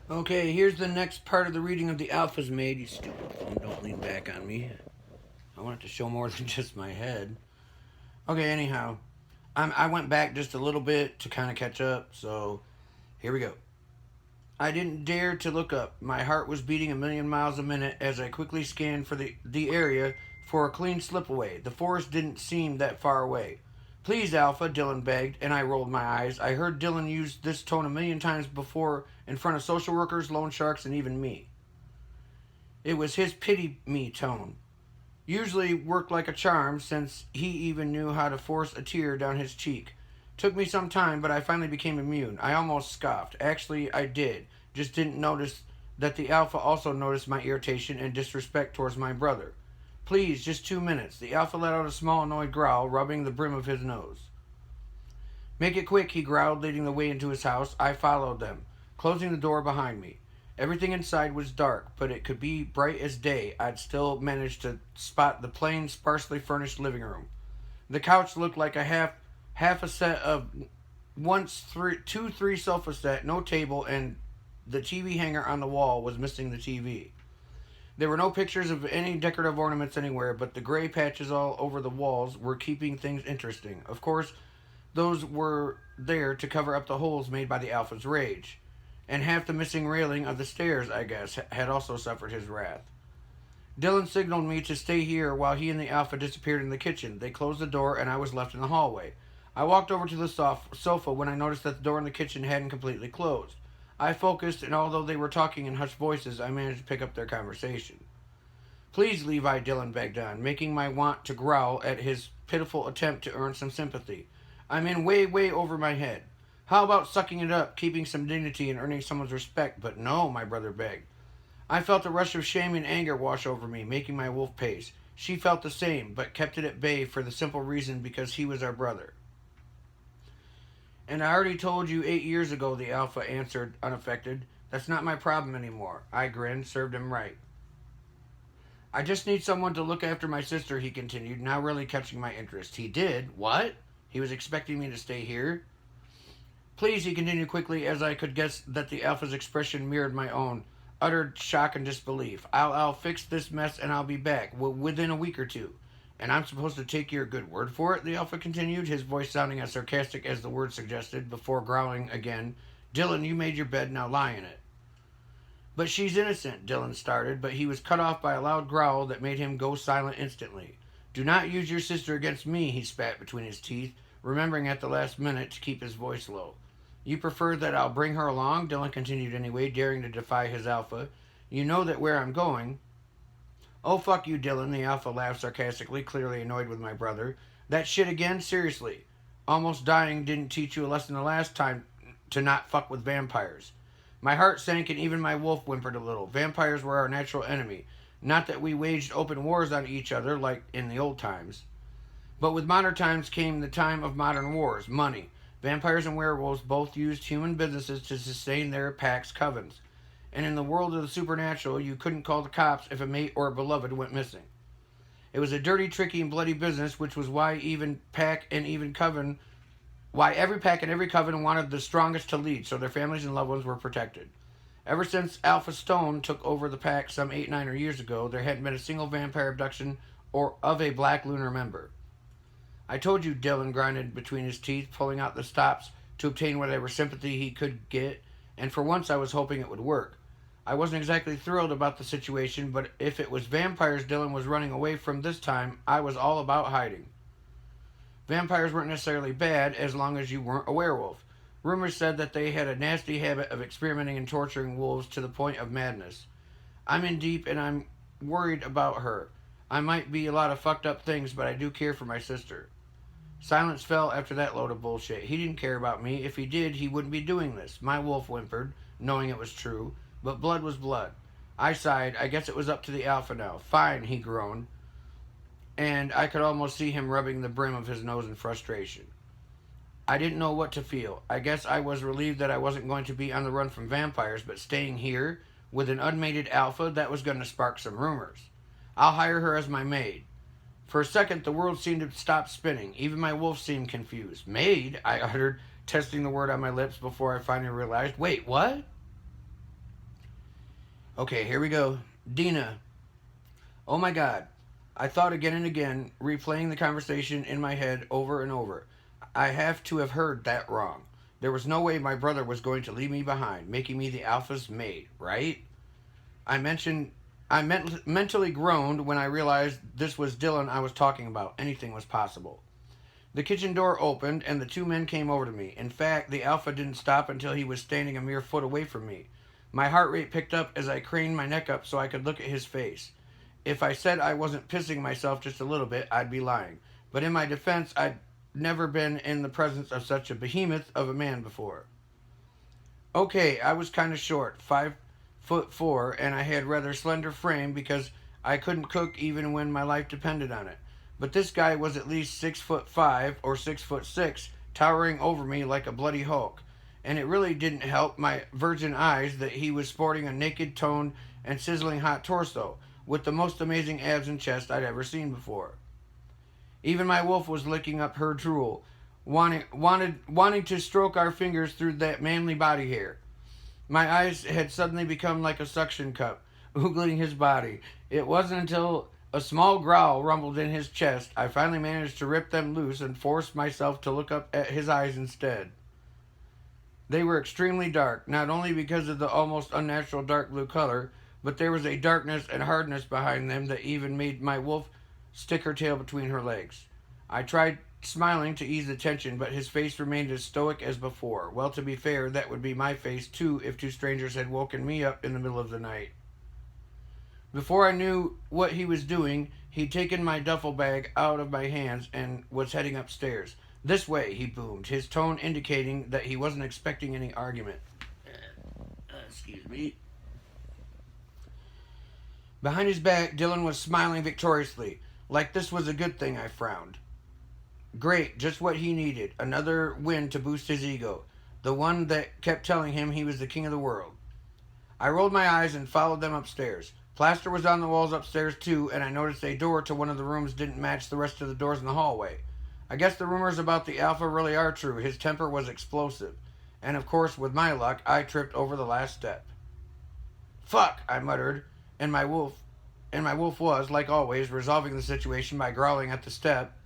Okay, here's the next part of the reading of the Alpha's Maid. You stupid phone, don't lean back on me. I want it to show more than just my head. Okay, anyhow, I went back just a little bit to kind of catch up, so here we go. I didn't dare to look up. My heart was beating a million miles a minute as I quickly scanned for the area for a clean slip away. The forest didn't seem that far away. Please, Alpha, Dylan begged, and I rolled my eyes. I heard Dylan use this tone a million times before in front of social workers, loan sharks, and even me. It was his pity me tone. Usually worked like a charm since he even knew how to force a tear down his cheek. Took me some time, but I finally became immune. I almost scoffed. Actually, I did. Just didn't notice that the Alpha also noticed my irritation and disrespect towards my brother. Please, just 2 minutes. The Alpha let out a small annoyed growl, rubbing the brim of his nose. Make it quick, he growled, leading the way into his house. I followed them, closing the door behind me. Everything inside was dark, but it could be bright as day. I'd still managed to spot the plain, sparsely furnished living room. The couch looked like a half a set of once two three sofa set, no table, and the TV hanger on the wall was missing the TV. There were no pictures of any decorative ornaments anywhere, but the gray patches all over the walls were keeping things interesting. Of course, those were there to cover up the holes made by the Alpha's rage. And half the missing railing of the stairs, I guess, had also suffered his wrath. Dylan signaled me to stay here while he and the Alpha disappeared in the kitchen. They closed the door, and I was left in the hallway. I walked over to the sofa when I noticed that the door in the kitchen hadn't completely closed. I focused, and although they were talking in hushed voices, I managed to pick up their conversation. Please, Levi, Dylan begged on, making my want to growl at his pitiful attempt to earn some sympathy. I'm in way, way over my head. How about sucking it up, keeping some dignity, and earning someone's respect? But no, my brother begged. I felt a rush of shame and anger wash over me, making my wolf pace. She felt the same, but kept it at bay for the simple reason because he was our brother. And I already told you 8 years ago, the Alpha answered, unaffected. That's not my problem anymore. I grinned, served him right. I just need someone to look after my sister, he continued, now really catching my interest. He did? What? He was expecting me to stay here? Please, he continued quickly, as I could guess that the Alpha's expression mirrored my own. Uttered shock and disbelief. I'll fix this mess and I'll be back within a week or two. And I'm supposed to take your good word for it, the Alpha continued, his voice sounding as sarcastic as the word suggested, before growling again. Dylan, you made your bed, now lie in it. But she's innocent, Dylan started, but he was cut off by a loud growl that made him go silent instantly. Do not use your sister against me, he spat between his teeth, remembering at the last minute to keep his voice low. You prefer that I'll bring her along? Dylan continued anyway, daring to defy his Alpha. You know that where I'm going. Oh, fuck you, Dylan, the Alpha laughed sarcastically, clearly annoyed with my brother. That shit again? Seriously. Almost dying didn't teach you a lesson the last time to not fuck with vampires. My heart sank and even my wolf whimpered a little. Vampires were our natural enemy. Not that we waged open wars on each other like in the old times. But with modern times came the time of modern wars, money. Vampires and werewolves both used human businesses to sustain their packs' covens. And in the world of the supernatural, you couldn't call the cops if a mate or a beloved went missing. It was a dirty, tricky, and bloody business, which was why every pack and every coven wanted the strongest to lead, so their families and loved ones were protected. Ever since Alpha Stone took over the pack some 8 or 9 years ago, there hadn't been a single vampire abduction or of a black lunar member. I told you, Dylan grinded between his teeth, pulling out the stops to obtain whatever sympathy he could get, and for once I was hoping it would work. I wasn't exactly thrilled about the situation, but if it was vampires Dylan was running away from this time, I was all about hiding. Vampires weren't necessarily bad as long as you weren't a werewolf. Rumors said that they had a nasty habit of experimenting and torturing wolves to the point of madness. I'm in deep and I'm worried about her. I might be a lot of fucked up things, but I do care for my sister. Silence fell after that load of bullshit. He didn't care about me. If he did, he wouldn't be doing this. My wolf whimpered, knowing it was true. But blood was blood. I sighed. I guess it was up to the Alpha now. Fine, he groaned. And I could almost see him rubbing the brim of his nose in frustration. I didn't know what to feel. I guess I was relieved that I wasn't going to be on the run from vampires, but staying here with an unmated Alpha, that was going to spark some rumors. I'll hire her as my maid. For a second, the world seemed to stop spinning. Even my wolf seemed confused. Maid? I uttered, testing the word on my lips before I finally realized. Wait, what? Okay, here we go. Dina. Oh my god. I thought again and again, replaying the conversation in my head over and over. I have to have heard that wrong. There was no way my brother was going to leave me behind, making me the Alpha's maid, right? I mentioned mentally groaned when I realized this was Dylan I was talking about. Anything was possible. The kitchen door opened and the two men came over to me. In fact, the Alpha didn't stop until he was standing a mere foot away from me. My heart rate picked up as I craned my neck up so I could look at his face. If I said I wasn't pissing myself just a little bit, I'd be lying. But in my defense, I'd never been in the presence of such a behemoth of a man before. Okay, I was kind of short, 5'4", and I had rather slender frame because I couldn't cook even when my life depended on it. But this guy was at least 6'5" or 6'6", towering over me like a bloody Hulk. And it really didn't help my virgin eyes that he was sporting a naked, toned, and sizzling hot torso with the most amazing abs and chest I'd ever seen before. Even my wolf was licking up her drool, wanting to stroke our fingers through that manly body hair. My eyes had suddenly become like a suction cup, oogling his body. It wasn't until a small growl rumbled in his chest I finally managed to rip them loose and forced myself to look up at his eyes instead. They were extremely dark, not only because of the almost unnatural dark blue color, but there was a darkness and hardness behind them that even made my wolf stick her tail between her legs. I tried smiling to ease the tension, but his face remained as stoic as before. Well, to be fair, that would be my face too if two strangers had woken me up in the middle of the night. Before I knew what he was doing, he'd taken my duffel bag out of my hands and was heading upstairs. This way, he boomed, his tone indicating that he wasn't expecting any argument. Excuse me. Behind his back, Dylan was smiling victoriously. Like this was a good thing, I frowned. Great, just what he needed. Another win to boost his ego. The one that kept telling him he was the king of the world. I rolled my eyes and followed them upstairs. Plaster was on the walls upstairs too, and I noticed a door to one of the rooms didn't match the rest of the doors in the hallway. I guess the rumors about the Alpha really are true. His temper was explosive. And of course, with my luck, I tripped over the last step. Fuck, I muttered, and my wolf was, like always, resolving the situation by growling at the step.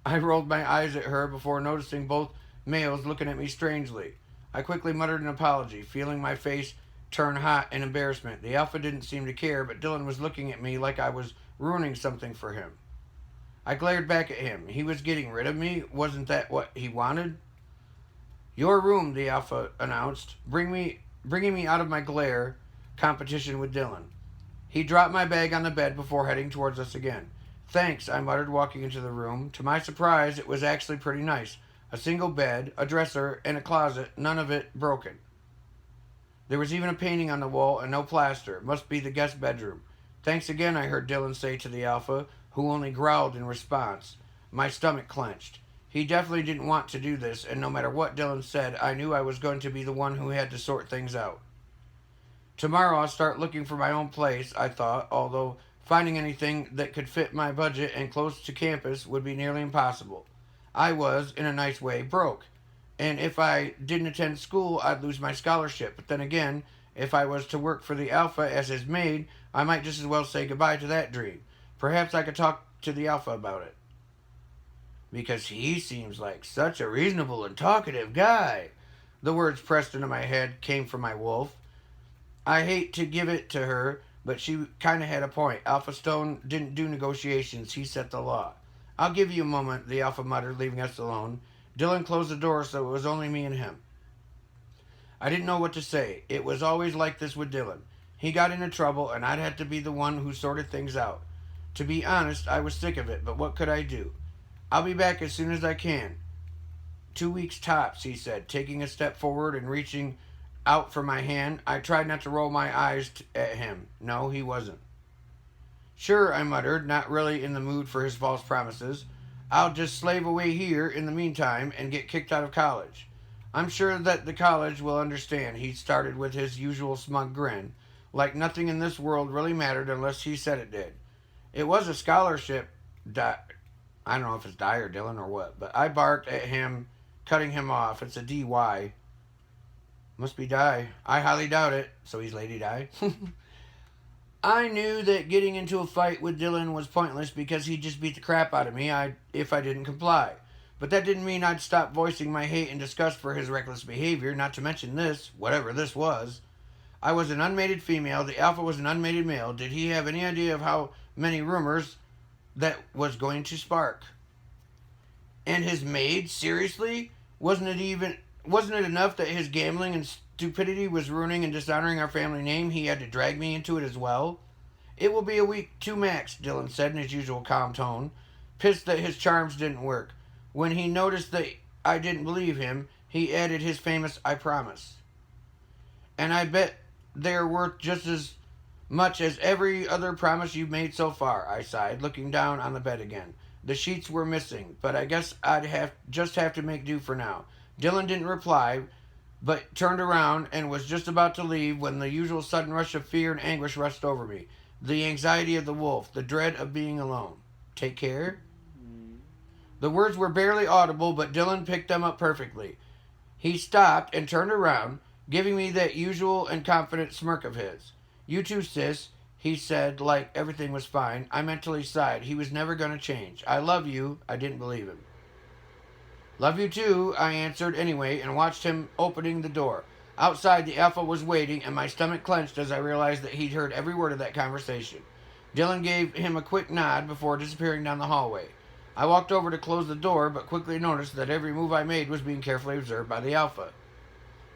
I rolled my eyes at her before noticing both males looking at me strangely. I quickly muttered an apology, feeling my face turn hot in embarrassment. The Alpha didn't seem to care, but Dylan was looking at me like I was ruining something for him. I glared back at him. He was getting rid of me. Wasn't that what he wanted? Your room, the Alpha announced, bringing me out of my glare competition with Dylan. He dropped my bag on the bed before heading towards us again. Thanks, I muttered, walking into the room. To my surprise, it was actually pretty nice. A single bed, a dresser, and a closet, none of it broken. There was even a painting on the wall and no plaster. Must be the guest bedroom. Thanks again, I heard Dylan say to the Alpha, who only growled in response. My stomach clenched. He definitely didn't want to do this, and no matter what Dylan said, I knew I was going to be the one who had to sort things out. Tomorrow I'll start looking for my own place, I thought, although finding anything that could fit my budget and close to campus would be nearly impossible. I was, in a nice way, broke. And if I didn't attend school, I'd lose my scholarship. But then again, if I was to work for the Alpha as his maid, I might just as well say goodbye to that dream. Perhaps I could talk to the Alpha about it. Because he seems like such a reasonable and talkative guy. The words pressed into my head came from my wolf. I hate to give it to her, but she kind of had a point. Alpha Stone didn't do negotiations. He set the law. I'll give you a moment, the Alpha muttered, leaving us alone. Dylan closed the door, so it was only me and him. I didn't know what to say. It was always like this with Dylan. He got into trouble, and I'd have to be the one who sorted things out. To be honest, I was sick of it, but what could I do? I'll be back as soon as I can. 2 weeks tops, he said, taking a step forward and reaching out for my hand. I tried not to roll my eyes at him. No, he wasn't. Sure, I muttered, not really in the mood for his false promises. I'll just slave away here in the meantime and get kicked out of college. I'm sure that the college will understand, he started with his usual smug grin, like nothing in this world really mattered unless he said it did. It was a scholarship. I don't know if it's Dyer, Dylan, or what, but I barked at him, cutting him off. It's a D-Y. Must be Di. I highly doubt it. So he's Lady Di. I knew that getting into a fight with Dylan was pointless because he'd just beat the crap out of me if I didn't comply. But that didn't mean I'd stop voicing my hate and disgust for his reckless behavior, not to mention this, whatever this was. I was an unmated female, the alpha was an unmated male. Did he have any idea of how many rumors that was going to spark? And his maid? Seriously? Wasn't it enough that his gambling and stupidity was ruining and dishonoring our family name? He had to drag me into it as well? It will be a week, 2 max, Dylan said in his usual calm tone, pissed that his charms didn't work. When he noticed that I didn't believe him, he added his famous "I promise." And I bet they're worth just as much as every other promise you've made so far, I sighed, looking down on the bed again. The sheets were missing, but I guess just have to make do for now. Dylan didn't reply, but turned around and was just about to leave when the usual sudden rush of fear and anguish rushed over me. The anxiety of the wolf, the dread of being alone. Take care? The words were barely audible, but Dylan picked them up perfectly. He stopped and turned around, giving me that usual and confident smirk of his. You too, sis, he said, like everything was fine. I mentally sighed. He was never going to change. I love you. I didn't believe him. Love you too, I answered anyway, and watched him opening the door. Outside, the alpha was waiting, and my stomach clenched as I realized that he'd heard every word of that conversation. Dylan gave him a quick nod before disappearing down the hallway. I walked over to close the door, but quickly noticed that every move I made was being carefully observed by the alpha.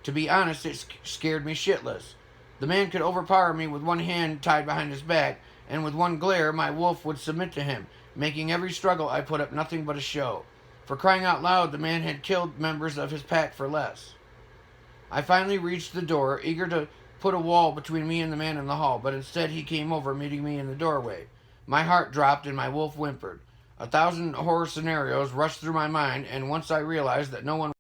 To be honest, it scared me shitless. The man could overpower me with one hand tied behind his back, and with one glare my wolf would submit to him, making every struggle I put up nothing but a show. For crying out loud, the man had killed members of his pack for less. I finally reached the door, eager to put a wall between me and the man in the hall, but instead he came over, meeting me in the doorway. My heart dropped and my wolf whimpered. 1,000 horror scenarios rushed through my mind, and once I realized that no one